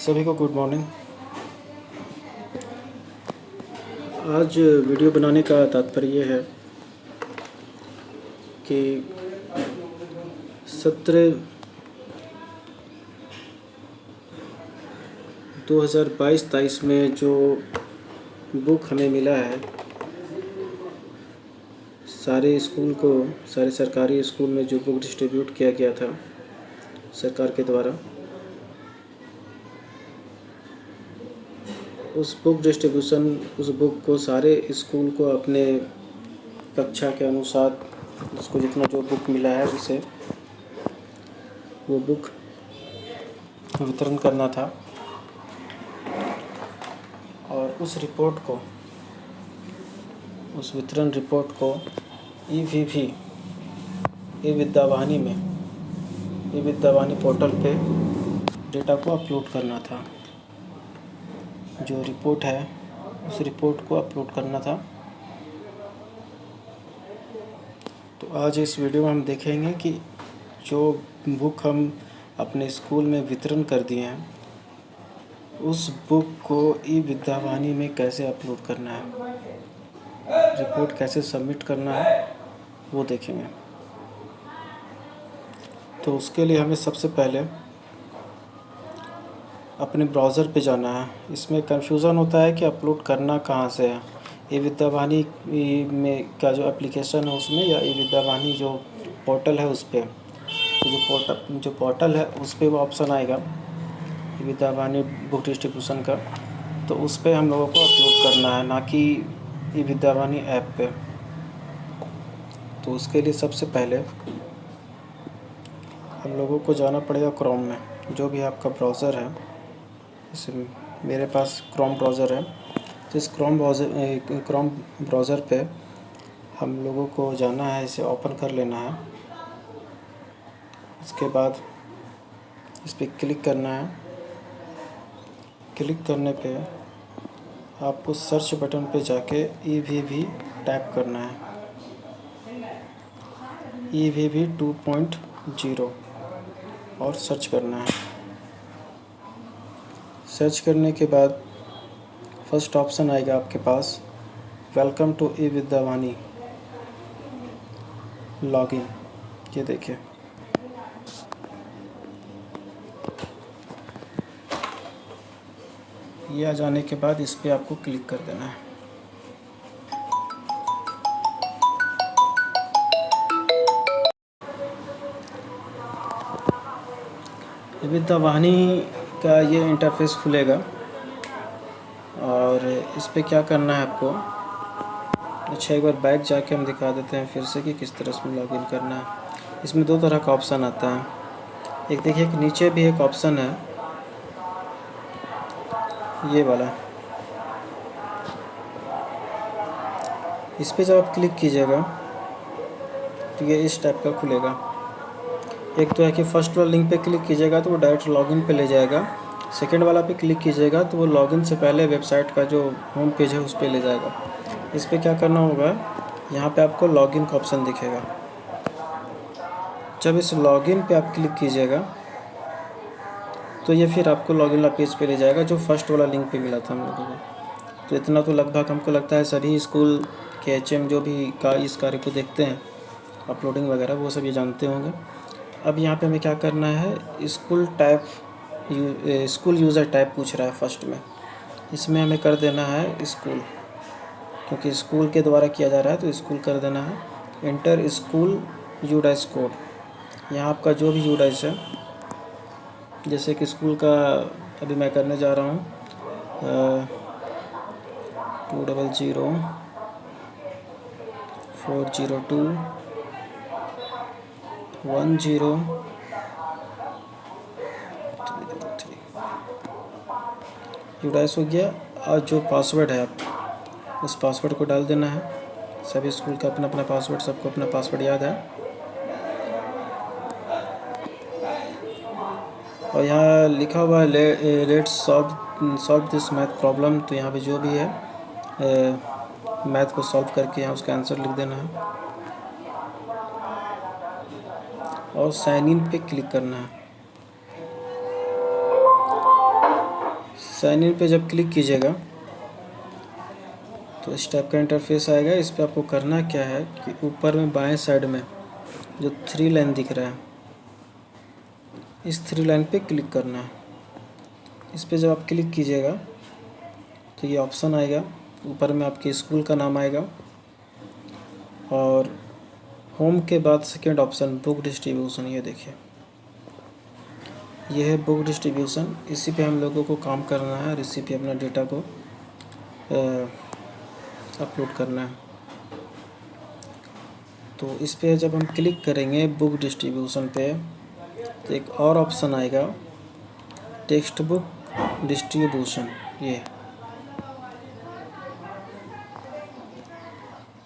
सभी को good morning. आज वीडियो बनाने का तात्पर्य है कि सत्र 2022-23 में जो बुक हमें मिला है, सारे सरकारी स्कूल में जो बुक डिस्ट्रीब्यूट किया गया था सरकार के द्वारा, उस बुक को सारे स्कूल को अपने कक्षा के अनुसार उसको जितना जो बुक मिला है उसे वो बुक वितरण करना था। और उस वितरण रिपोर्ट को ई विद्यावानी पोर्टल पे डेटा को अपलोड करना था। जो रिपोर्ट है उस रिपोर्ट को अपलोड करना था। तो आज इस वीडियो में हम देखेंगे कि जो बुक हम अपने स्कूल में वितरण कर दिए हैं उस बुक को ई विद्यावानी में कैसे अपलोड करना है, रिपोर्ट कैसे सबमिट करना है, वो देखेंगे। तो उसके लिए हमें सबसे पहले अपने ब्राउज़र पे जाना है। इसमें कन्फ्यूज़न होता है कि अपलोड करना कहाँ से है, ई विद्यावानी में का जो एप्लीकेशन है उसमें या ई विद्यावानी जो पोर्टल है उस पर। तो जो पोर्टल है उस पर वो ऑप्शन आएगा ई विद्यावानी बुक डिस्ट्रीब्यूशन का, तो उस पर हम लोगों को अपलोड करना है, ना कि ई विद्यावानी ऐप पे। तो उसके लिए सबसे पहले हम लोगों को जाना पड़ेगा क्रोम में। जो भी आपका ब्राउज़र है, जैसे मेरे पास क्रोम ब्राउज़र है, तो इस क्रोम ब्राउज़र पे हम लोगों को जाना है, इसे ओपन कर लेना है। उसके बाद इस पर क्लिक करना है। क्लिक करने पे आपको सर्च बटन पे जाके EVV टाइप करना है, EVV 2.0 और सर्च करना है। सर्च करने के बाद फर्स्ट ऑप्शन आएगा आपके पास, वेलकम टू ई विद्यावानी लॉगिन। ये देखिए, ये आ जाने के बाद इस पर आपको क्लिक कर देना है। ई विद्यावानी का ये इंटरफेस खुलेगा और इस पर क्या करना है आपको। अच्छा, एक बार बैक जाके हम दिखा देते हैं फिर से कि किस तरह से लॉगिन करना है। इसमें दो तरह का ऑप्शन आता है। एक देखिए कि नीचे भी एक ऑप्शन है, ये वाला। इस पर जब आप क्लिक कीजिएगा तो ये इस टाइप का खुलेगा। एक तो है कि फर्स्ट वाला लिंक पे क्लिक कीजिएगा तो वो डायरेक्ट लॉगिन पे ले जाएगा। सेकंड वाला पे क्लिक कीजिएगा तो वो लॉगिन से पहले वेबसाइट का जो होम पेज है उस पर ले जाएगा। इस पर क्या करना होगा, यहाँ पे आपको लॉगिन का ऑप्शन दिखेगा। जब इस लॉगिन पे आप क्लिक कीजिएगा तो ये फिर आपको लॉगिन वाला पेज पे ले जाएगा जो फर्स्ट वाला लिंक पे मिला था हम लोगों को। तो इतना तो लगभग हमको लगता है सभी स्कूल के HM जो भी इस कार्य को देखते हैं, अपलोडिंग वगैरह, वो सब ये जानते होंगे। अब यहाँ पे हमें क्या करना है, स्कूल यूज़र टाइप पूछ रहा है फर्स्ट में। इसमें हमें कर देना है स्कूल, क्योंकि स्कूल के द्वारा किया जा रहा है तो स्कूल कर देना है। इंटर स्कूल यूडाइस कोड, यहाँ आपका जो भी यूडाइस है, जैसे कि स्कूल का अभी मैं करने जा रहा हूँ 200-402-10-3 यूडाइस हो गया। और जो पासवर्ड है आप उस पासवर्ड को डाल देना है। सभी स्कूल का अपना अपना पासवर्ड, सबको अपना पासवर्ड याद है। और यहाँ लिखा हुआ है let's solve this math problem. तो यहाँ पे जो भी है मैथ को सॉल्व करके यहाँ उसका आंसर लिख देना है और साइन इन पे क्लिक करना है। साइन इन पे जब क्लिक कीजिएगा तो इस टाइप का इंटरफेस आएगा। इस पर आपको करना क्या है कि ऊपर में बाएं साइड में जो 3 लाइन दिख रहा है, इस 3 लाइन पे क्लिक करना है। इस पे जब आप क्लिक कीजिएगा तो ये ऑप्शन आएगा, ऊपर में आपके स्कूल का नाम आएगा और होम के बाद सेकेंड ऑप्शन बुक डिस्ट्रीब्यूशन, ये देखिए ये है बुक डिस्ट्रीब्यूशन। इसी पे हम लोगों को काम करना है और इसी पे अपना डेटा को अपलोड करना है। तो इस पे जब हम क्लिक करेंगे बुक डिस्ट्रीब्यूशन पे तो एक और ऑप्शन आएगा टेक्स्ट बुक डिस्ट्रीब्यूशन, ये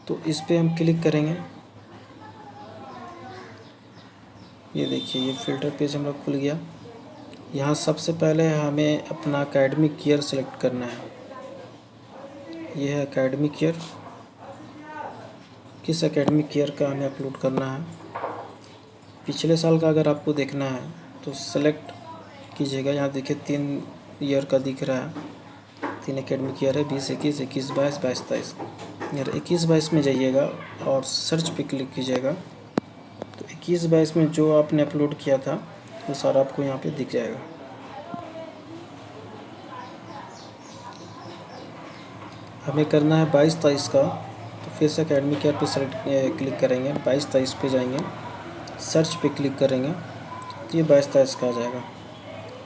तो इस पे हम क्लिक करेंगे। ये देखिए ये फ़िल्टर पेज हम लोग खुल गया। यहाँ सबसे पहले हमें अपना एकेडमिक ईयर सेलेक्ट करना है। ये है एकेडमिक ईयर, किस एकेडमिक ईयर का हमें अपलोड करना है। पिछले साल का अगर आपको देखना है तो सेलेक्ट कीजिएगा। यहाँ देखिए 3 ईयर का दिख रहा है, 3 एकेडमिक ईयर है, 20, 21, 22, 22, 23। यार 21, 22 में जाइएगा और सर्च पे क्लिक कीजिएगा तो 21, 22 में जो आपने अपलोड किया था वो सारा आपको यहाँ पे दिख जाएगा। हमें करना है 22, 23 का, तो फिर से एकेडमिक ईयर पे सेलेक्ट क्लिक करेंगे, 22, 23 पे जाएंगे, सर्च पे क्लिक करेंगे तो ये 22, 23 का आ जाएगा।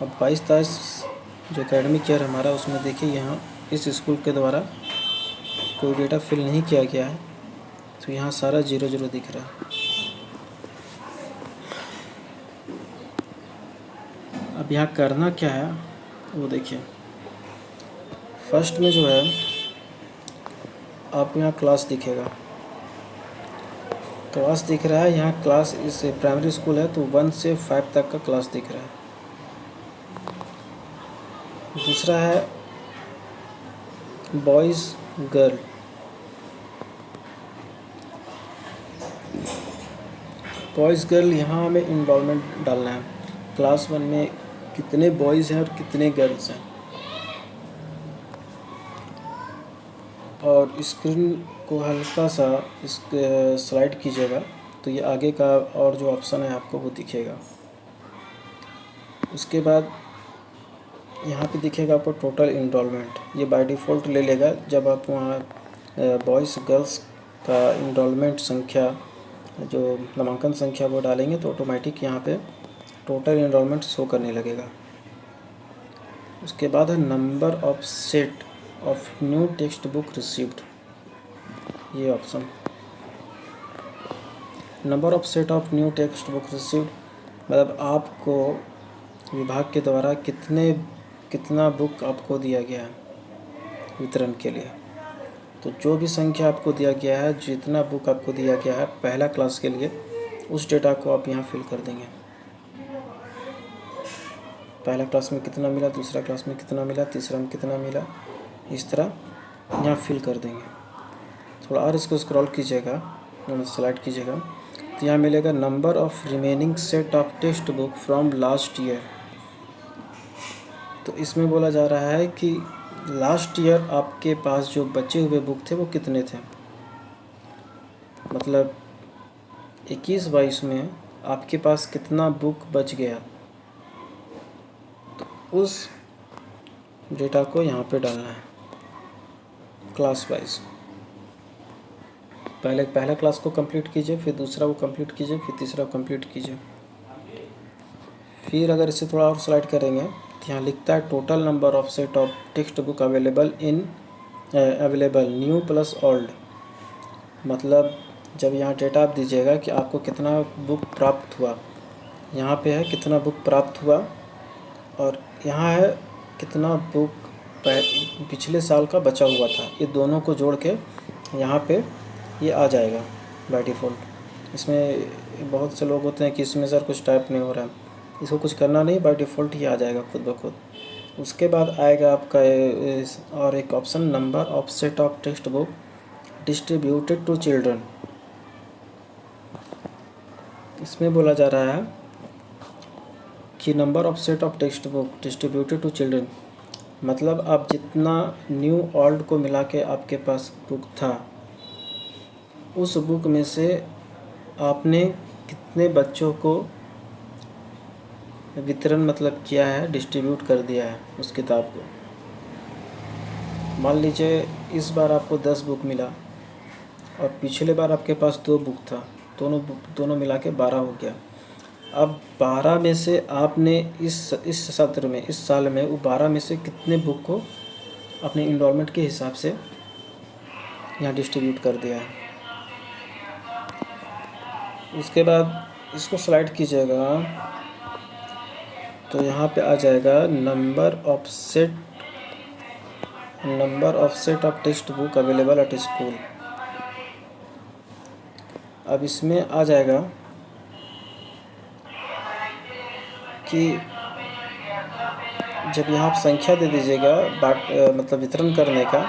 अब 22, 23 जो एकेडमिक ईयर हमारा उसमें देखिए यहाँ इस स्कूल के द्वारा कोई डेटा फिल नहीं किया गया है तो यहाँ सारा 00 दिख रहा है। अब यहाँ करना क्या है वो देखिए, फर्स्ट में जो है आपको यहाँ क्लास दिखेगा, क्लास दिख रहा है। यहाँ क्लास इस प्राइमरी स्कूल है तो 1 से 5 तक का क्लास दिख रहा है। दूसरा है बॉयज़ गर्ल, बॉयज़ गर्ल यहाँ हमें इनरोलमेंट डालना है, क्लास 1 में कितने बॉयज़ हैं और कितने गर्ल्स हैं। और स्क्रीन को हल्का सा इस स्लाइड कीजिएगा तो ये आगे का और जो ऑप्शन है आपको वो दिखेगा। उसके बाद यहाँ पे दिखेगा आपको टोटल इनरोलमेंट, ये बाय डिफ़ॉल्ट ले लेगा। जब आप वहाँ बॉयज़ गर्ल्स का इनरोलमेंट संख्या जो नामांकन संख्या वो डालेंगे तो ऑटोमेटिक यहाँ पे टोटल इनरोलमेंट शो करने लगेगा। उसके बाद है number of set of new text book received, ये option number of set of new text book received मतलब आपको विभाग के द्वारा कितना बुक आपको दिया गया है वितरण के लिए। तो जो भी संख्या आपको दिया गया है, जितना बुक आपको दिया गया है पहला क्लास के लिए, उस डेटा को आप यहाँ फिल कर देंगे। पहला क्लास में कितना मिला, दूसरा क्लास में कितना मिला, तीसरा में कितना मिला, इस तरह यहाँ फिल कर देंगे। थोड़ा और इसको स्क्रॉल कीजिएगा, स्लाइड कीजिएगा तो यहाँ मिलेगा number of remaining set of text book from last year. तो इसमें बोला जा रहा है कि लास्ट ईयर आपके पास जो बचे हुए बुक थे वो कितने थे, मतलब 21-22 में आपके पास कितना बुक बच गया, तो उस डेटा को यहाँ पे डालना है क्लास वाइज। पहला क्लास को कंप्लीट कीजिए, फिर दूसरा को कंप्लीट कीजिए, फिर तीसरा को कंप्लीट कीजिए। फिर अगर इसे थोड़ा और स्लाइड करेंगे तो यहाँ लिखता है total number of set of text book available new plus old. मतलब जब यहाँ डेटा आप दीजिएगा कि आपको कितना बुक प्राप्त हुआ, यहाँ पे है कितना बुक प्राप्त हुआ और यहाँ है कितना बुक पिछले साल का बचा हुआ था, ये दोनों को जोड़ के यहाँ पे ये आ जाएगा बाय डिफ़ॉल्ट। इसमें बहुत से लोग होते हैं कि इसमें सर कुछ टाइप नहीं हो रहा है, इसको कुछ करना नहीं, बाय डिफ़ॉल्ट ये आ जाएगा खुद ब खुद। उसके बाद आएगा आपका और एक option number of set of text book distributed to children. इसमें बोला जा रहा है कि number of set of text book distributed to children, मतलब आप जितना न्यू ओल्ड को मिला के आपके पास बुक था, उस बुक में से आपने कितने बच्चों को वितरण मतलब किया है, डिस्ट्रीब्यूट कर दिया है उस किताब को। मान लीजिए इस बार आपको 10 बुक मिला और पिछले बार आपके पास 2 बुक था, दोनों मिला के 12 हो गया। अब 12 में से आपने इस सत्र में, इस साल में वो 12 में से कितने बुक को अपने इनरोलमेंट के हिसाब से यहाँ डिस्ट्रीब्यूट कर दिया है। उसके बाद इसको स्लाइड कीजिएगा तो यहाँ पे आ जाएगा number of set of text book available at school. अब इसमें आ जाएगा कि जब यहाँ आप संख्या दे दीजिएगा मतलब वितरण करने का,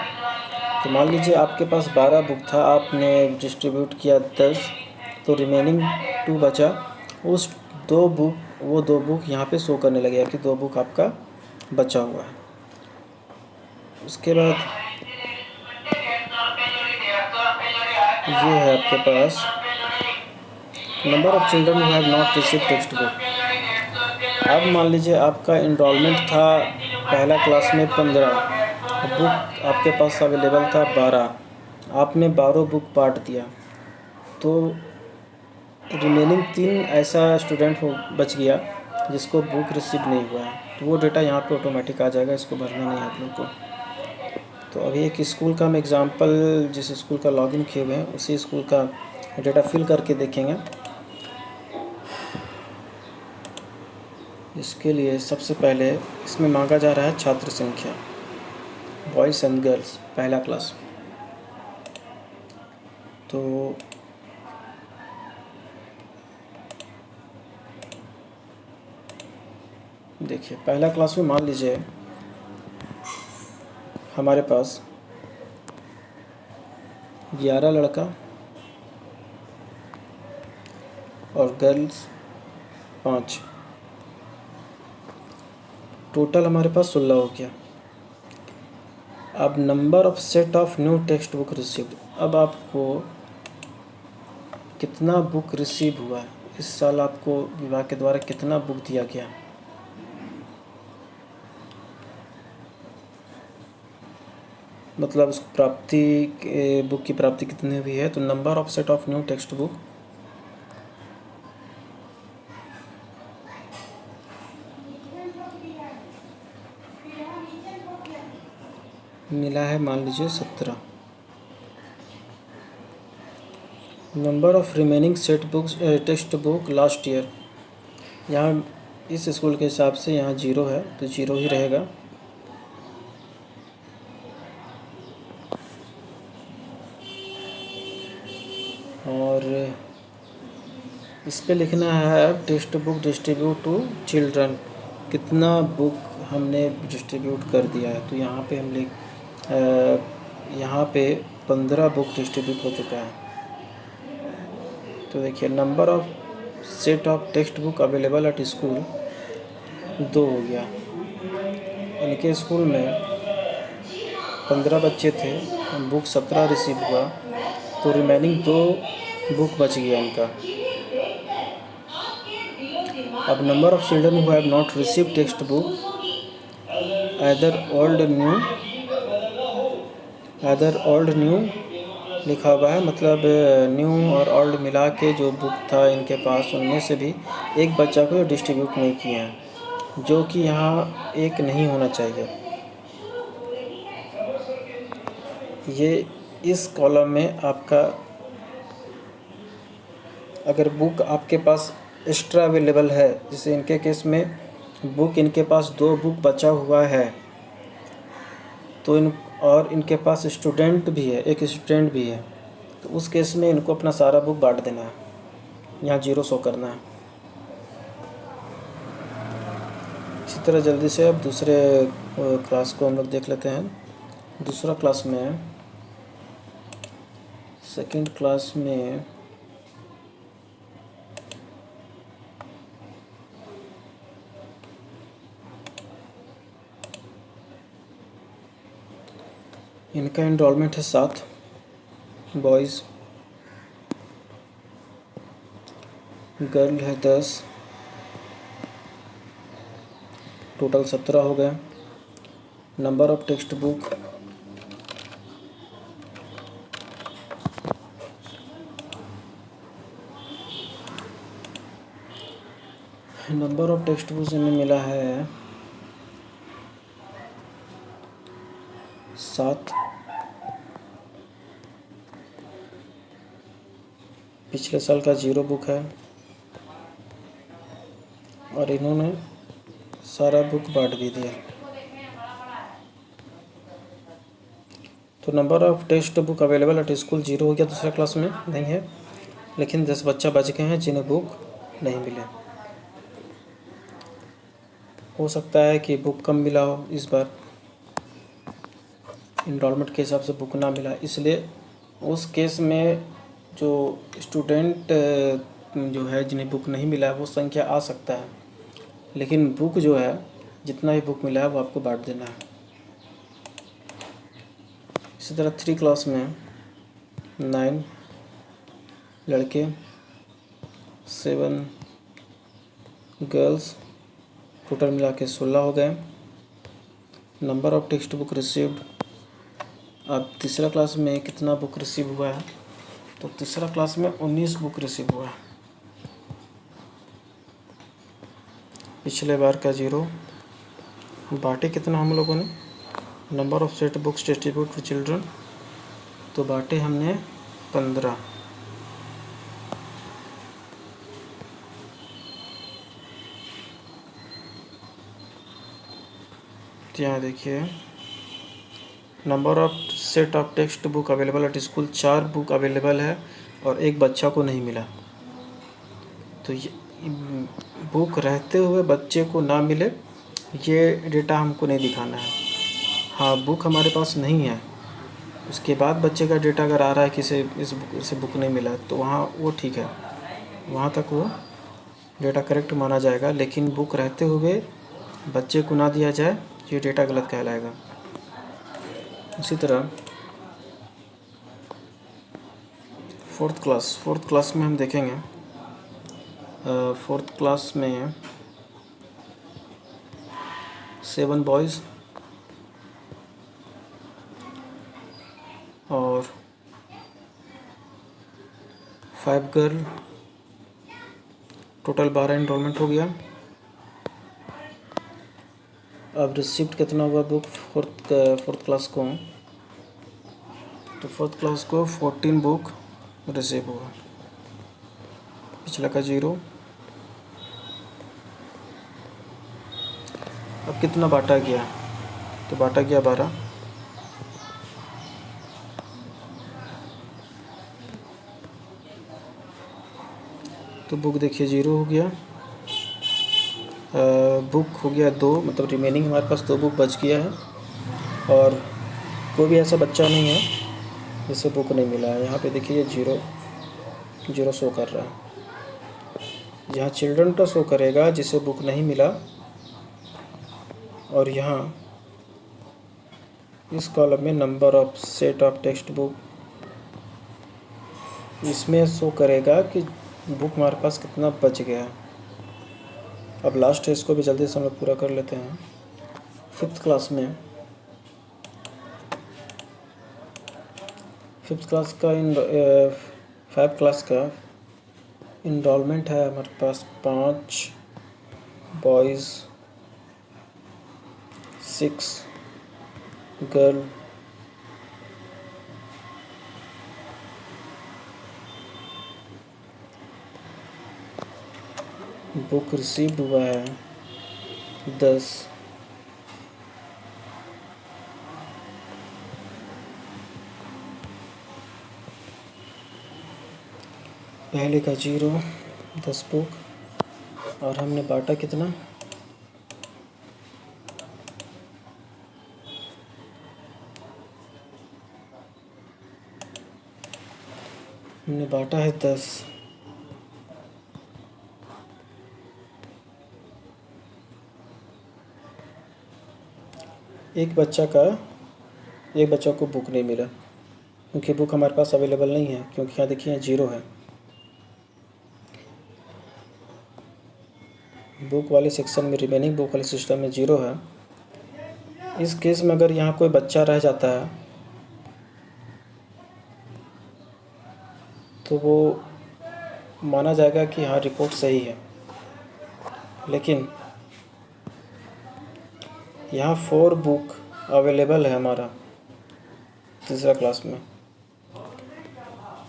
तो मान लीजिए आपके पास 12 बुक था, आपने डिस्ट्रीब्यूट किया 10, तो रिमेनिंग 2 बचा। उस 2 बुक यहाँ पे शो करने लगेगा कि 2 बुक आपका बचा हुआ है। उसके बाद ये है आपके पास number of children who have not receive text book. अब मान लीजिए आपका इनरोलमेंट था पहला क्लास में 15, बुक आपके पास अवेलेबल था 12, आपने 12 बुक बांट दिया, तो रिमेनिंग 3 ऐसा स्टूडेंट बच गया जिसको बुक रिसीव नहीं हुआ है, तो वो डेटा यहाँ पे ऑटोमेटिक आ जाएगा, इसको भरना नहीं है आप लोग को। तो अभी एक स्कूल का हम एग्ज़ाम्पल, जिस स्कूल का लॉगिन किए हुए हैं उसी स्कूल का डेटा फिल करके देखेंगे। इसके लिए सबसे पहले इसमें मांगा जा रहा है छात्र संख्या, बॉयज़ एंड गर्ल्स, पहला क्लास। तो देखिए पहला क्लास में मान लीजिए हमारे पास 11 लड़का और गर्ल्स 5, टोटल हमारे पास 16 हो गया। अब number of set of new text book received, अब आपको कितना बुक रिसीव हुआ है, इस साल आपको विभाग के द्वारा कितना बुक दिया गया, मतलब उस बुक की प्राप्ति कितनी हुई है। तो number of set of new text book मिला है मान लीजिए 17। Number of remaining set books text book last year, यहाँ इस स्कूल के हिसाब से यहाँ 0 है तो 0 ही रहेगा। और इस पे लिखना है text book distribute to children, कितना बुक हमने डिस्ट्रीब्यूट कर दिया है। तो यहाँ पे हम यहाँ पे 15 बुक डिस्ट्रीब्यूट हो चुका है। तो देखिए number of set of text book available at school 2 हो गया। इनके स्कूल में 15 बच्चे थे, बुक 17 रिसीव हुआ, तो रिमेनिंग 2 बुक बच गया इनका। अब number of children who have not receive text book either old new लिखा हुआ है, मतलब न्यू और ओल्ड मिला के जो बुक था इनके पास, उनमें से भी एक बच्चा को डिस्ट्रीब्यूट नहीं किए हैं, जो कि यहाँ एक नहीं होना चाहिए। ये इस कॉलम में आपका अगर बुक आपके पास एक्स्ट्रा अवेलेबल है, जैसे इनके केस में बुक इनके पास 2 बुक बचा हुआ है, तो इनके पास स्टूडेंट भी है, एक स्टूडेंट भी है, तो उस केस में इनको अपना सारा बुक बांट देना है, यहाँ 0 शो करना है। इसी तरह जल्दी से अब दूसरे क्लास को हम लोग देख लेते हैं। दूसरा क्लास में, सेकंड क्लास में इनका इनरोलमेंट है 7 बॉयज़, गर्ल है 10, टोटल 17 हो गए। नंबर ऑफ टेक्स्ट बुक इन्हें मिला है 7। पिछले साल का 0 बुक है और इन्होंने सारा बुक बांट भी दिया। तो number of text book available at school 0 हो गया, दूसरा क्लास में नहीं है, लेकिन 10 बच्चा बच गए हैं जिन्हें बुक नहीं मिले। हो सकता है कि बुक कम मिला हो इस बार, इनरोलमेंट के हिसाब से बुक ना मिला, इसलिए उस केस में जो स्टूडेंट जो है जिन्हें बुक नहीं मिला वो संख्या आ सकता है, लेकिन बुक जो है जितना भी बुक मिला है वो आपको बांट देना है। इसी तरह 3 क्लास में 9 लड़के, 7 गर्ल्स, टोटल मिला के 16 हो गए। Number of text book received, अब तीसरा क्लास में कितना बुक रिसीव हुआ है, तो तीसरा क्लास में 19 बुक रिसीव हुआ है। पिछले बार का 0। बांटे कितना हम लोगों ने, number of set books distribute to children, तो बांटे हमने 15। तो यहाँ देखिए number of set of text book available at school 4 book available है और एक बच्चा को नहीं मिला। तो ये बुक रहते हुए बच्चे को ना मिले, ये डेटा हमको नहीं दिखाना है। हाँ, बुक हमारे पास नहीं है, उसके बाद बच्चे का डेटा अगर आ रहा है कि इसे बुक नहीं मिला, तो वहाँ वो ठीक है, वहाँ तक वो डेटा करेक्ट माना जाएगा। लेकिन बुक रहते हुए बच्चे को ना दिया जाए, ये डेटा गलत कहलाएगा। इसी तरह फोर्थ क्लास में हम देखेंगे, फोर्थ क्लास में 7 बॉयज़ और 5 गर्ल, टोटल 12 इनरोलमेंट हो गया। अब रिसिप्ट कितना हुआ बुक फोर्थ क्लास को, तो फोर्थ क्लास को 14 बुक रिसीव हुआ, पिछला का 0। अब कितना बांटा गया, तो बांटा गया 12। तो बुक देखिए 0 हो गया, बुक हो गया 2, मतलब रिमेनिंग हमारे पास 2 बुक बच गया है और कोई भी ऐसा बच्चा नहीं है जिसे बुक नहीं मिला है। यहाँ पे देखिए 0 शो कर रहा है, यहाँ चिल्ड्रन का शो करेगा जिसे बुक नहीं मिला, और यहाँ इस कॉलम में number of set of text book, इसमें शो करेगा कि बुक हमारे पास कितना बच गया है। अब लास्ट है, इसको भी जल्दी से हम लोग पूरा कर लेते हैं। फिफ्थ क्लास का 5 क्लास का इनरोलमेंट है हमारे पास 5 बॉयज़, 6 गर्ल, बुक रिसीव्ड हुआ है 10। पहले का 0, 10 बुक, और हमने बांटा कितना, हमने बांटा है 10। एक बच्चा का एक बच्चों को बुक नहीं मिला, क्योंकि बुक हमारे पास अवेलेबल नहीं है, क्योंकि यहाँ देखिए 0 है। बुक वाले सेक्शन में, रिमेनिंग बुक वाले सिस्टम में 0 है। इस केस में अगर यहाँ कोई बच्चा रह जाता है तो वो माना जाएगा कि हाँ रिपोर्ट सही है। लेकिन यहाँ 4 बुक अवेलेबल है हमारा तीसरा क्लास में,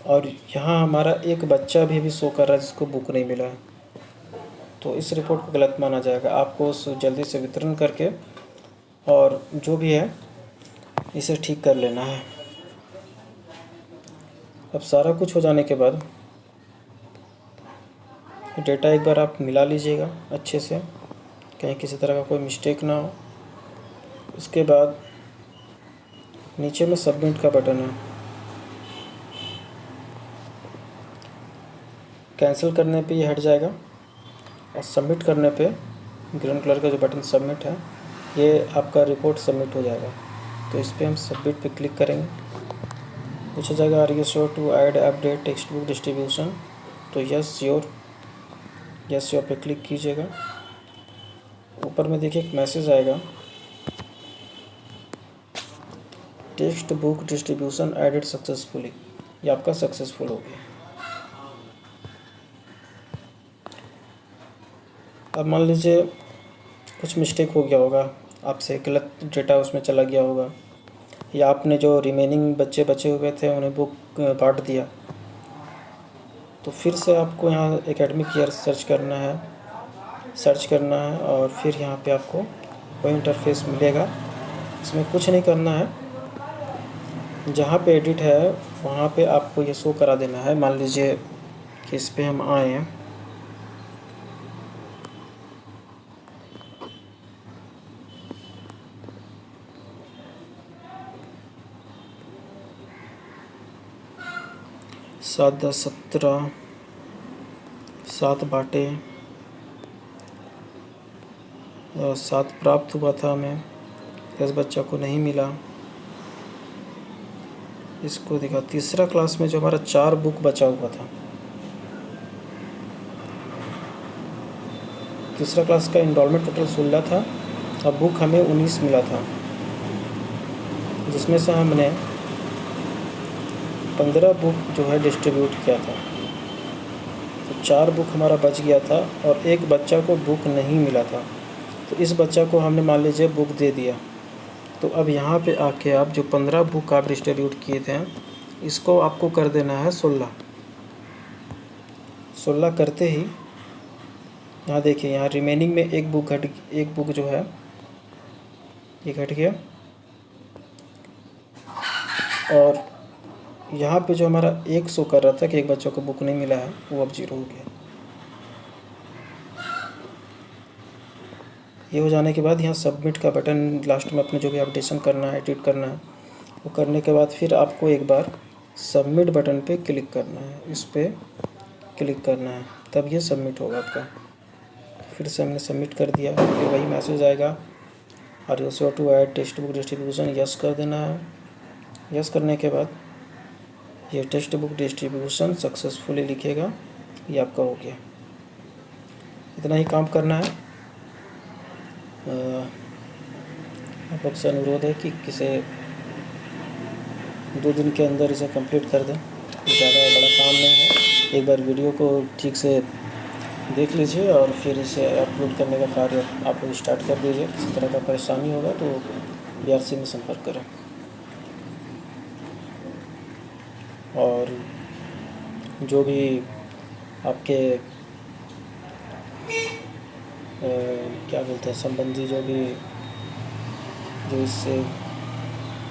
और यहाँ हमारा एक बच्चा भी शो कर रहा है जिसको बुक नहीं मिला है, तो इस रिपोर्ट को गलत माना जाएगा। आपको उस जल्दी से वितरण करके और जो भी है इसे ठीक कर लेना है। अब सारा कुछ हो जाने के बाद डेटा एक बार आप मिला लीजिएगा अच्छे से, कहीं किसी तरह का कोई मिस्टेक ना हो। उसके बाद नीचे में सबमिट का बटन है, कैंसिल करने पे ये हट जाएगा और सबमिट करने पे ग्रीन कलर का जो बटन सबमिट है, ये आपका रिपोर्ट सबमिट हो जाएगा। तो इस पर हम सबमिट पे क्लिक करेंगे। पूछा जाएगा are you sure to add update text book distribution, तो यस श्योर पे क्लिक कीजिएगा। ऊपर में देखिए एक मैसेज आएगा, text book distribution added successfully, ये आपका सक्सेसफुल हो गया। अब मान लीजिए कुछ मिस्टेक हो गया होगा, आपसे गलत डेटा उसमें चला गया होगा, या आपने जो रिमेनिंग बच्चे बचे हुए थे उन्हें बुक बांट दिया, तो फिर से आपको यहाँ एकेडमिक ईयर सर्च करना है और फिर यहाँ पे आपको वही इंटरफेस मिलेगा। इसमें कुछ नहीं करना है, जहाँ पे एडिट है वहाँ पे आपको ये शो करा देना है। मान लीजिए कि इस पे हम आए हैं, सात 10 17 7 बाटे 7 प्राप्त हुआ था हमें, 10 बच्चा को नहीं मिला। इसको देखा तीसरा क्लास में जो हमारा 4 बुक बचा हुआ था, तीसरा क्लास का इनरोलमेंट टोटल 16 था, अब बुक हमें 19 मिला था, जिसमें से हमने 15 बुक जो है डिस्ट्रीब्यूट किया था। तो 4 बुक हमारा बच गया था और एक बच्चा को बुक नहीं मिला था, तो इस बच्चा को हमने मान लीजिए बुक दे दिया। तो अब यहाँ पे आके आप जो 15 बुक आप डिस्ट्रीब्यूट किए थे, इसको आपको कर देना है 16 करते ही यहाँ देखिए, यहाँ रिमेनिंग में एक बुक जो है ये घट गया, और यहाँ पे जो हमारा 1 शो कर रहा था कि एक बच्चों को बुक नहीं मिला है, वो अब 0 हो गया। ये हो जाने के बाद यहाँ सबमिट का बटन, लास्ट में अपने जो भी अपडेशन करना है, एडिट करना है, वो करने के बाद फिर आपको एक बार सबमिट बटन पे क्लिक करना है, इस पर क्लिक करना है, तब ये सबमिट होगा आपका। फिर से हमने सबमिट कर दिया, फिर वही मैसेज आएगा are you sure to add text book distribution, yes कर देना है। यस करने के बाद ये टेक्स्ट बुक डिस्ट्रीब्यूशन सक्सेसफुली लिखेगा, ये आपका हो गया। इतना ही काम करना है। आप लोग से अनुरोध है कि किसे 2 दिन के अंदर इसे कंप्लीट कर दें, ज़्यादा बड़ा काम नहीं है। एक बार वीडियो को ठीक से देख लीजिए और फिर इसे अपलोड करने का कार्य आप लोग स्टार्ट कर दीजिए। किसी तरह का परेशानी होगा तो BRC में संपर्क करें। और जो भी आपके क्या बोलते हैं संबंधी जो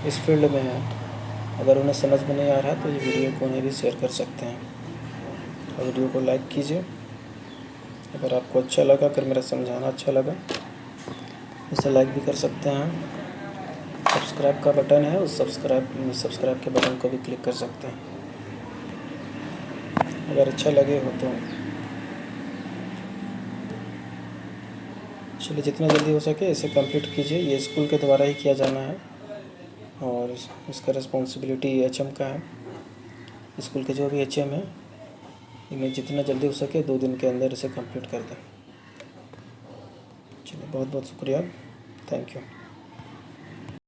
इस फील्ड में है, अगर उन्हें समझ में नहीं आ रहा है तो ये वीडियो को उन्हें भी शेयर कर सकते हैं। और वीडियो को लाइक कीजिए अगर आपको अच्छा लगा, अगर मेरा समझाना अच्छा लगा, इसे लाइक भी कर सकते हैं। सब्सक्राइब का बटन है, उस सब्सक्राइब के बटन को भी क्लिक कर सकते हैं अगर अच्छा लगे हो तो। चलिए, जितना जल्दी हो सके इसे कंप्लीट कीजिए। ये स्कूल के द्वारा ही किया जाना है और इसका रिस्पॉन्सिबिलिटी एचएम का है। स्कूल के जो भी एचएम है, इन्हें जितना जल्दी हो सके 2 दिन के अंदर इसे कंप्लीट कर दें। चलिए, बहुत बहुत शुक्रिया। Thank you.